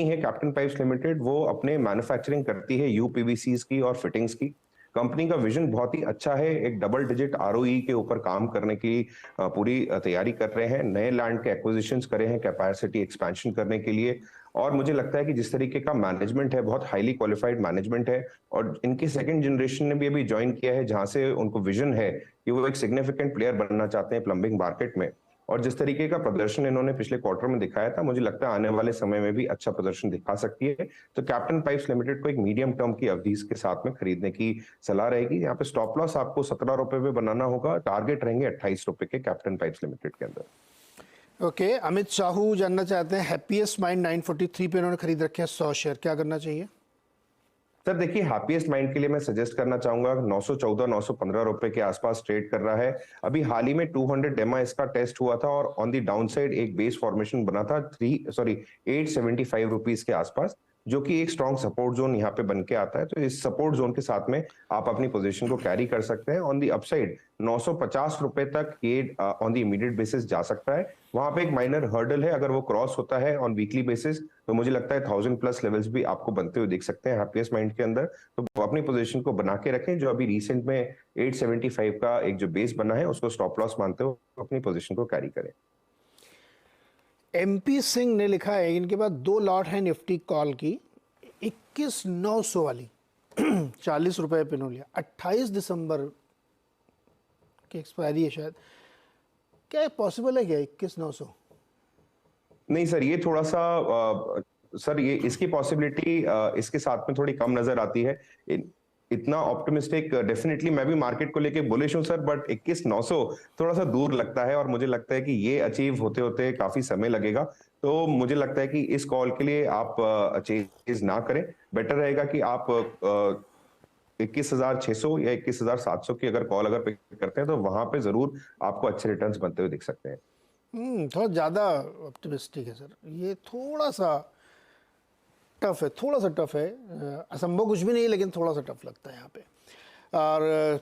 है captain pipes limited, वो अपने मैन्युफैक्चरिंग करती है यूपीवीसीज की और फिटिंग्स की। कंपनी का विजन बहुत ही अच्छा है, एक डबल डिजिट आरओई के ऊपर काम करने की पूरी तैयारी कर रहे हैं। नए लैंड के एक्विजिशंस करे हैं कैपेसिटी एक्सपेंशन करने के लिए। और मुझे लगता है कि जिस तरीके का मैनेजमेंट है, बहुत हाईली क्वालिफाइड मैनेजमेंट है। और इनकी सेकंड जनरेशन ने भी अभी ज्वाइन किया है, जहां से उनको विजन है कि वो एक सिग्निफिकेंट प्लेयर बनना चाहते हैं प्लम्बिंग मार्केट में। और जिस तरीके का प्रदर्शन इन्होंने पिछले क्वार्टर में दिखाया था, मुझे लगता है आने वाले समय में भी अच्छा प्रदर्शन दिखा सकती है। तो कैप्टन पाइप्स लिमिटेड को एक मीडियम टर्म की अवधि के साथ में खरीदने की सलाह रहेगी। यहाँ पे स्टॉप लॉस आपको 17 रुपए पे बनाना होगा, टारगेट रहेंगे 28 रुपए के कैप्टन पाइप्स लिमिटेड के अंदर। ओके, अमित साहू जानना चाहते हैं हैप्पीएस्ट माइंड 943 पे इन्होंने खरीद रखे हैं 100 शेयर, क्या करना चाहिए? सर देखिए, हैप्पीएस्ट माइंड के लिए मैं सजेस्ट करना चाहूंगा 914 915 रुपए के आसपास ट्रेड कर रहा है। अभी हाल ही में 200 एमआ इसका टेस्ट हुआ था और ऑन दी डाउन साइड एक बेस फॉर्मेशन बना था 875 रुपीज के आसपास, जो कि एक स्ट्रॉन्ग सपोर्ट जोन यहाँ पे बन के आता है। तो इस सपोर्ट जोन के साथ में आप अपनी पोजीशन को कैरी कर सकते हैं। ऑन दी अपसाइड 950 रुपए तक ये ऑन दी इमीडिएट बेसिस जा सकता है। वहां पे एक माइनर हर्डल है, अगर वो क्रॉस होता है ऑन वीकली बेसिस तो मुझे लगता है 1000 प्लस लेवल्स भी आपको बनते हुए दिख सकते हैं हैप्पीएस्ट माइंड के अंदर। तो अपनी पोजीशन को बना के रखें, जो अभी रिसेंट में 875 का एक जो बेस बना है उसको स्टॉप लॉस मानते हुए अपनी पोजीशन को कैरी करें। एमपी सिंह ने लिखा है इनके पास 2 लॉट है निफ्टी कॉल की, 21,900 वाली 40 रुपए पे इन्होंने लिया, 28 दिसंबर की एक्सपायरी है शायद। क्या पॉसिबल है क्या 21,900? नहीं सर, ये थोड़ा सा सर ये इसकी पॉसिबिलिटी इसके साथ में थोड़ी कम नजर आती है। इतना ऑप्टिमिस्टिक डेफिनेटली मैं भी मार्केट को लेके बुलिश हूं सर, बट 21,900 थोड़ा सा दूर लगता है और मुझे लगता है कि ये अचीव होते होते काफी समय लगेगा। तो मुझे लगता है कि इस कॉल के लिए आप चेज ना करें। बेटर रहेगा कि आप 21,600 या 21,700 की अगर कॉल अगर पिक करते हैं तो वहां पे जरूर आपको अच्छे रिटर्न्स बनते हुए दिख सकते हैं। थोड़ा ज़्यादा ऑप्टिमिस्टिक है सर, ये थोड़ा सा टफ है, थोड़ा सा टफ है। असंभव कुछ भी नहीं, लेकिन थोड़ा सा टफ लगता है यहाँ पे। और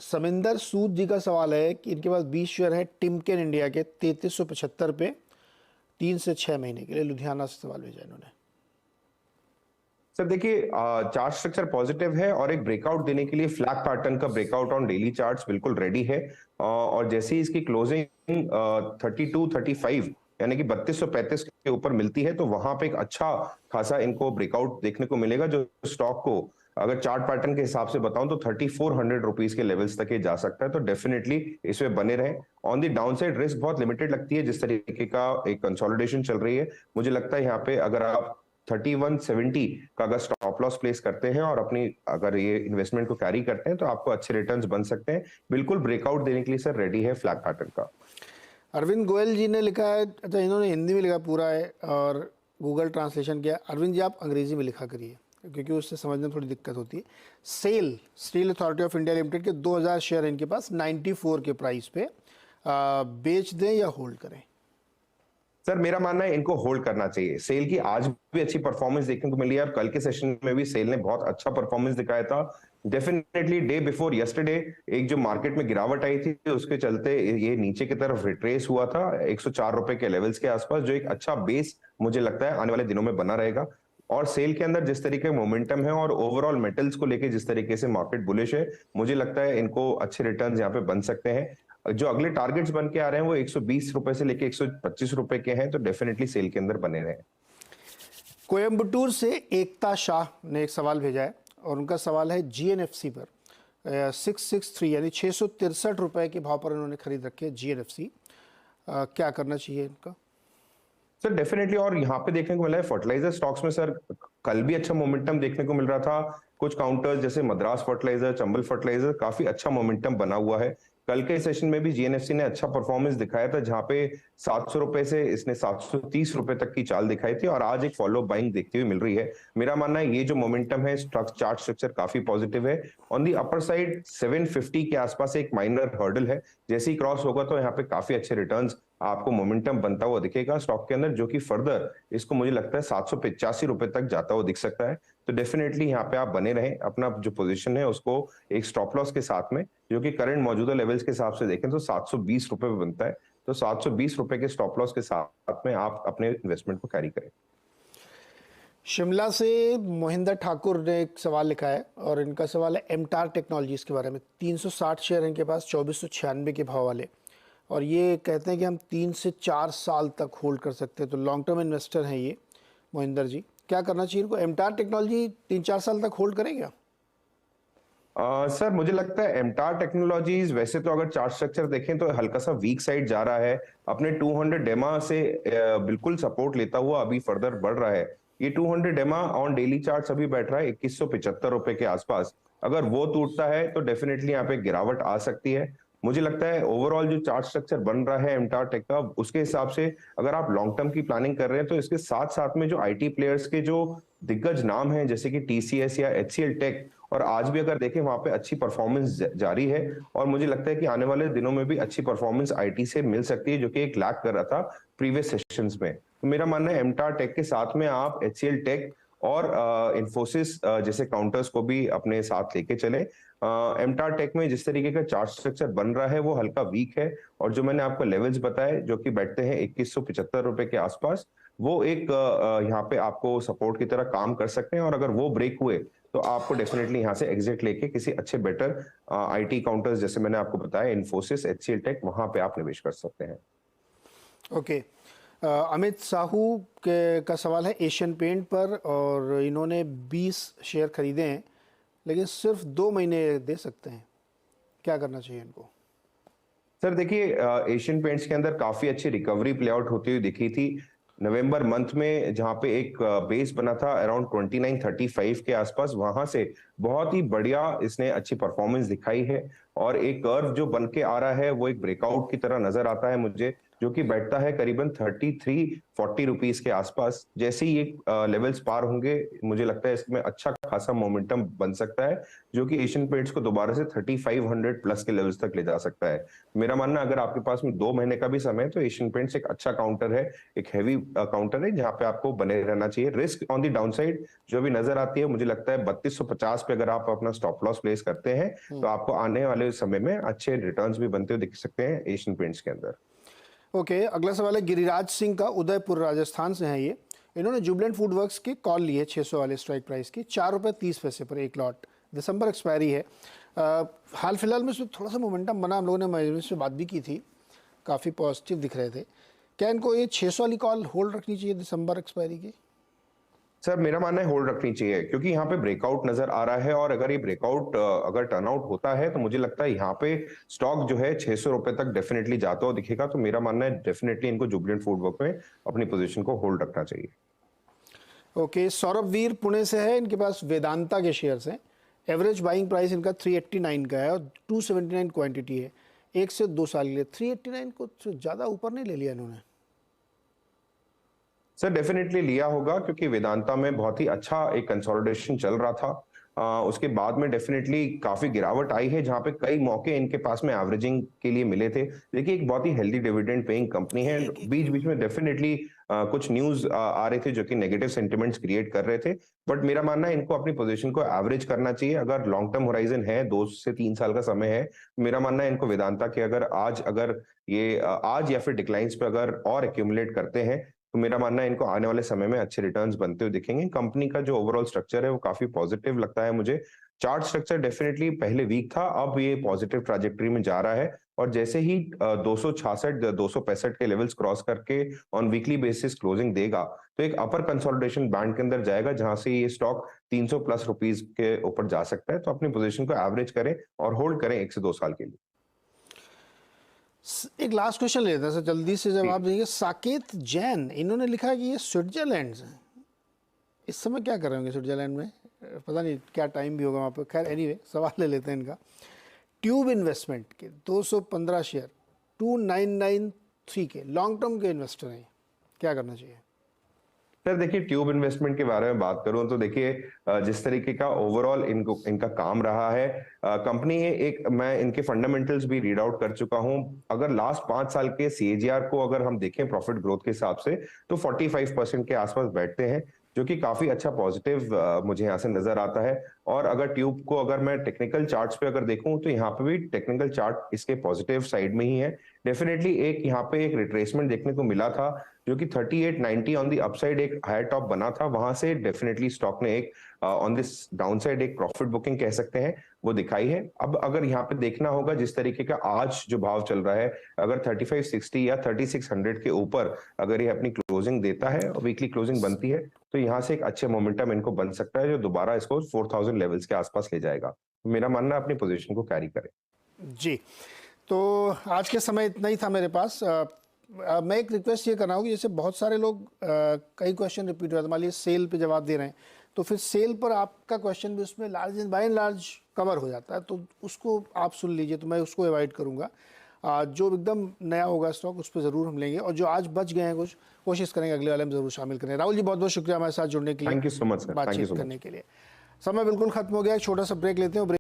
समिंदर सूद जी का सवाल है कि इनके पास 20 शेयर है टिमकेन इंडिया के 3375 पे 3 से 6 महीने के लिए। लुधियाना से सवाल भेजा इन्होंने। सर देखिए, चार्ट स्ट्रक्चर पॉजिटिव है और एक ब्रेकआउट देने के लिए फ्लैग पैटर्न का ब्रेकआउट ऑन डेली चार्ट्स बिल्कुल रेडी है। और जैसे ही इसकी क्लोजिंग 32-35 यानी कि 3235 के ऊपर मिलती है तो वहां पे एक अच्छा खासा इनको ब्रेकआउट देखने को मिलेगा, जो स्टॉक को अगर चार्ट पैटर्न के हिसाब से बताऊं तो 3400 रुपीज के लेवल्स तक ये जा सकता है। तो डेफिनेटली इसमें बने रहें। On the down side risk बहुत लिमिटेड लगती है, जिस तरीके का एक कंसोलिडेशन चल रही है। मुझे लगता है यहाँ पे अगर आप 3170 का अगर स्टॉप लॉस प्लेस करते हैं और अपनी अगर ये इन्वेस्टमेंट को कैरी करते हैं तो आपको अच्छे रिटर्न्स बन सकते हैं। बिल्कुल ब्रेकआउट देने के लिए सर रेडी है फ्लैग पैटर्न का। अरविंद गोयल जी ने लिखा है, अच्छा इन्होंने हिंदी में लिखा पूरा है और गूगल ट्रांसलेशन किया। अरविंद जी आप अंग्रेजी में लिखा करिए क्योंकि उससे समझने में थोड़ी दिक्कत होती है। SAIL steel authority of India limited के 2000 शेयर इनके पास 94 के प्राइस पे, बेच दें या होल्ड करें? सर मेरा मानना है इनको होल्ड करना चाहिए। सेल की आज भी अच्छी परफॉर्मेंस देखने को मिली है और कल के सेशन में भी सेल ने बहुत अच्छा परफॉर्मेंस दिखाया था। डेफिनेटली डे बिफोर यस्टरडे एक जो मार्केट में गिरावट आई थी उसके चलते ये नीचे की तरफ रिट्रेस हुआ था 104 रुपए के लेवल्स के आसपास, जो एक अच्छा बेस मुझे लगता है आने वाले दिनों में बना रहेगा। और सेल के अंदर जिस तरीके का मोमेंटम है और ओवरऑल मेटल्स को लेके जिस तरीके से मार्केट बुलिश है, मुझे लगता है इनको अच्छे रिटर्न्स यहाँ पे बन सकते हैं। जो अगले टारगेट्स बन के आ रहे हैं वो 120 रुपए से लेके 125 रुपए के हैं, तो डेफिनेटली सेल के अंदर बने रहे। कोयम्बटूर से एकता शाह ने एक सवाल भेजा है और उनका सवाल है जीएनएफसी पर 663 यानी 663 रुपए के भाव पर उन्होंने खरीद रखे है जीएनएफसी। क्या करना चाहिए इनका? सर डेफिनेटली, और यहाँ पे देखने को मिला है फर्टिलाइजर स्टॉक्स में सर कल भी अच्छा मोमेंटम देखने को मिल रहा था। कुछ काउंटर्स जैसे मद्रास फर्टिलाइजर, चंबल फर्टिलाइजर काफी अच्छा मोमेंटम बना हुआ है। कल के सेशन में भी जीएनएफसी ने अच्छा परफॉर्मेंस दिखाया था, जहां पे 700 रुपए से इसने 730 रुपए तक की चाल दिखाई थी और आज एक फॉलो बाइंग देखती हुई मिल रही है। मेरा मानना है ये जो मोमेंटम है चार्ट स्ट्रक्चर काफी पॉजिटिव है। ऑन दी अपर साइड 750 के आसपास एक माइनर हर्डल है, जैसे ही क्रॉस होगा तो यहाँ पे काफी अच्छे रिटर्न्स आपको मोमेंटम बनता हुआ दिखेगा स्टॉक के अंदर, जो कि फर्दर इसको मुझे लगता है 785 रुपए तक जाता हुआ दिख सकता है। तो डेफिनेटली यहाँ पे आप बने रहें, अपना जो पोजीशन है उसको एक स्टॉप लॉस के साथ में, जो कि करंट मौजूदा लेवल्स के हिसाब से देखें तो 720 रुपए पे बनता है। तो 720 रुपए के स्टॉप लॉस के साथ में आप अपने इन्वेस्टमेंट को कैरी करें। शिमला से मोहिंदर ठाकुर ने एक सवाल लिखा है और इनका सवाल है एमटार टेक्नोलॉजीज के बारे में। 360 शेयर इनके पास 2496 के भाव वाले, और ये कहते हैं कि हम 3 से 4 साल तक होल्ड कर सकते हैं। तो लॉन्ग टर्म इन्वेस्टर हैं ये मोहिंदर जी, क्या करना चाहिए इनको? एमटार टेक्नोलॉजी 3-4 साल तक होल्ड करेंगे? सर मुझे लगता है एमटार टेक्नोलॉजीज वैसे तो अगर चार्ट स्ट्रक्चर देखें तो हल्का सा वीक साइड जा रहा है, अपने 200 डेमा से बिल्कुल सपोर्ट लेता हुआ अभी फर्दर बढ़ रहा है। ये 200 डेमा ऑन डेली चार्ट्स अभी बैठ रहा है 2175 रुपए के आसपास। अगर वो टूटता है तो डेफिनेटली यहाँ पे गिरावट आ सकती है। मुझे लगता है ओवरऑल जो चार्ट स्ट्रक्चर बन रहा है एमटार टेक का, उसके हिसाब से अगर आप लॉन्ग टर्म की प्लानिंग कर रहे हैं तो इसके साथ साथ में जो आईटी प्लेयर्स के जो दिग्गज नाम हैं जैसे कि टीसीएस या एचसीएल टेक, और आज भी अगर देखें वहां पे अच्छी परफॉर्मेंस जारी है, और मुझे लगता है कि आने वाले दिनों में भी अच्छी परफॉर्मेंस आईटी से मिल सकती है जो कि एक लैक कर रहा था प्रीवियस सेशंस में। तो मेरा मानना है एमटार टेक के साथ में आप एचसीएल टेक और इन्फोसिस जैसे काउंटर्स को भी अपने साथ लेके चले। एमटार टेक में जिस तरीके का चार्ट स्ट्रक्चर बन रहा है वो हल्का वीक है, और जो मैंने आपको लेवल्स बताए जो कि बैठते हैं 2175 रुपए के आसपास, वो एक यहाँ पे आपको सपोर्ट की तरह काम कर सकते हैं। और अगर वो ब्रेक हुए तो आपको डेफिनेटली यहाँ से एग्जिट लेके किसी अच्छे बेटर आईटी काउंटर्स जैसे मैंने आपको बताया इन्फोसिस एचसीएल टेक, वहां पे आप निवेश कर सकते हैं। ओके, अमित साहू के का सवाल है एशियन पेंट पर, और इन्होंने 20 शेयर खरीदे हैं लेकिन सिर्फ 2 महीने दे सकते हैं, क्या करना चाहिए इनको? सर देखिए, एशियन पेंट्स के अंदर काफी अच्छी रिकवरी प्ले आउट होती हुई दिखी थी नवंबर मंथ में, जहां पे एक बेस बना था अराउंड 2935 के आसपास, वहां से बहुत ही बढ़िया इसने अच्छी परफॉर्मेंस दिखाई है। और एक कर्व जो बन के आ रहा है वो एक ब्रेकआउट की तरह नजर आता है मुझे, जो कि बैठता है करीबन 3340 रुपीस के आसपास। जैसे ही ये लेवल्स पार होंगे मुझे लगता है इसमें अच्छा खासा मोमेंटम बन सकता है, जो कि एशियन पेंट्स को दोबारा से 3500 प्लस के लेवल्स तक ले जा सकता है। मेरा मानना अगर आपके पास में 2 महीने का भी समय है तो एशियन पेंट्स एक अच्छा काउंटर है, एक हैवी काउंटर है जहां पे आपको बने रहना चाहिए। Risk on the down side जो भी नजर आती है, मुझे लगता है 3250 पे अगर आप अपना स्टॉप लॉस प्लेस करते हैं तो आपको आने वाले समय में अच्छे रिटर्न्स भी बनते हुए दिख सकते हैं एशियन पेंट्स के अंदर। ओके, अगला सवाल है गिरिराज सिंह का, उदयपुर राजस्थान से है ये। इन्होंने जुबलेंट फूड वर्क्स की कॉल ली है 600 वाले स्ट्राइक प्राइस की, 4 रुपये 30 पैसे पर एक लॉट, दिसंबर एक्सपायरी है। हाल फिलहाल में इसमें थोड़ा सा मोमेंटम बना, हम लोगों ने मैनेजमेंट से बात भी की थी, काफ़ी पॉजिटिव दिख रहे थे। क्या इनको ये 600 वाली कॉल होल्ड रखनी चाहिए दिसंबर एक्सपायरी की? सर मेरा मानना है होल्ड रखनी चाहिए, क्योंकि यहाँ पे ब्रेकआउट नजर आ रहा है, और अगर ये ब्रेकआउट अगर टर्नआउट होता है तो मुझे लगता है यहाँ पे स्टॉक जो है 600 रुपए तक डेफिनेटली जाता हुआ दिखेगा। तो मेरा मानना है डेफिनेटली इनको जुबलेंट फूड वर्क में अपनी पोजीशन को होल्ड रखना चाहिए। ओके, सौरभ वीर पुणे से है, इनके पास वेदांता के शेयर्स हैं। एवरेज बाइंग प्राइस इनका 389 का है और 279 क्वांटिटी है 1 से 2 साल के लिए। 389 को ज़्यादा ऊपर नहीं ले लिया इन्होंने? सर डेफिनेटली लिया होगा, क्योंकि वेदांता में बहुत ही अच्छा एक कंसोलिडेशन चल रहा था। उसके बाद में डेफिनेटली काफी गिरावट आई है, जहां पे कई मौके इनके पास में एवरेजिंग के लिए मिले थे। देखिए एक बहुत ही हेल्दी डिविडेंड पेइंग कंपनी है, बीच बीच में डेफिनेटली कुछ न्यूज आ रहे थे जो कि नेगेटिव सेंटिमेंट्स क्रिएट कर रहे थे, बट मेरा मानना है इनको अपनी पोजीशन को एवरेज करना चाहिए। अगर लॉन्ग टर्म होराइजन है 2 से 3 साल का समय है, मेरा मानना है इनको वेदांता के अगर ये आज या फिर डिक्लाइंस पे अगर और एक्यूमुलेट करते हैं तो मेरा मानना है इनको आने वाले समय में अच्छे रिटर्न्स बनते हुए दिखेंगे। कंपनी का जो ओवरऑल स्ट्रक्चर है वो काफी पॉजिटिव लगता है मुझे। चार्ट स्ट्रक्चर डेफिनेटली पहले वीक था, अब ये पॉजिटिव ट्रैजेक्टरी में जा रहा है, और जैसे ही 266 265 के लेवल्स क्रॉस करके ऑन वीकली बेसिस क्लोजिंग देगा तो एक अपर कंसोलिडेशन बैंड के अंदर जाएगा, जहां से ये स्टॉक 300 प्लस रुपीस के ऊपर जा सकता है। तो अपनी पोजीशन को एवरेज करें और होल्ड करें 1 से 2 साल के लिए। एक लास्ट क्वेश्चन लेते हैं सर, जल्दी से जवाब देंगे। साकेत जैन, इन्होंने लिखा है कि ये स्विट्जरलैंड से, इस समय क्या कर रहे होंगे स्विट्जरलैंड में, पता नहीं क्या टाइम भी होगा वहाँ पे। खैर एनीवे, सवाल ले लेते हैं इनका। ट्यूब इन्वेस्टमेंट के 215 शेयर 2993 के लॉन्ग टर्म के इन्वेस्टर हैं, क्या करना चाहिए? सर देखिए, ट्यूब इन्वेस्टमेंट के बारे में बात करूं तो देखिए जिस तरीके का ओवरऑल इनका काम रहा है, कंपनी मैं इनके फंडामेंटल्स भी रीड आउट कर चुका हूं। अगर लास्ट 5 साल के सीएजीआर को अगर हम देखें प्रॉफिट ग्रोथ के हिसाब से तो 45% के आसपास बैठते हैं, जो कि काफी अच्छा पॉजिटिव मुझे यहाँ से नजर आता है। और अगर ट्यूब को अगर मैं टेक्निकल चार्ट्स पे अगर देखूं तो यहाँ पे भी टेक्निकल चार्ट इसके पॉजिटिव साइड में ही है। डेफिनेटली एक यहाँ पे एक रिट्रेसमेंट देखने को मिला था, जो कि 3890 ऑन दी अपसाइड एक हायर टॉप बना था, वहां से डेफिनेटली स्टॉक ने एक ऑन दिस डाउनसाइड एक प्रॉफिट बुकिंग कह सकते हैं वो दिखाई है। अब अगर यहाँ पे देखना होगा जिस तरीके का आज जो भाव चल रहा है, अगर 3560 या 3600 के ऊपर अगर ये अपनी क्लोजिंग देता है और वीकली क्लोजिंग बनती है, तो यहाँ से एक अच्छे मोमेंटम इनको बन सकता है, जो दोबारा इसको 4000 लेवल्स के आसपास ले जाएगा। मेरा मानना है अपनी पोजीशन को कैरी करें। जी, तो आज के समय इतना ही था मेरे पास। मैं एक रिक्वेस्ट ये कर रहा हूँ कि जैसे बहुत सारे लोग कई क्वेश्चन रिपीट हो रहे हैं, मान लीजिए सेल पे जवाब दे रहे हैं, तो फिर सेल पर आपका क्वेश्चन भी उसमें large by and large cover हो जाता है, तो उसको आप सुन लीजिए, तो मैं उसको अवॉइड करूँगा। जो एकदम नया होगा स्टॉक उस पर ज़रूर हम लेंगे, और जो आज बच गए हैं कुछ कोशिश करेंगे अगले वाले में ज़रूर शामिल करें। राहुल जी, बहुत बहुत शुक्रिया हमारे साथ जुड़ने के लिए, thank you so much sir, thank you बातचीत सो करने मच। के लिए। समय बिल्कुल खत्म हो गया, एक छोटा सा ब्रेक लेते हैं।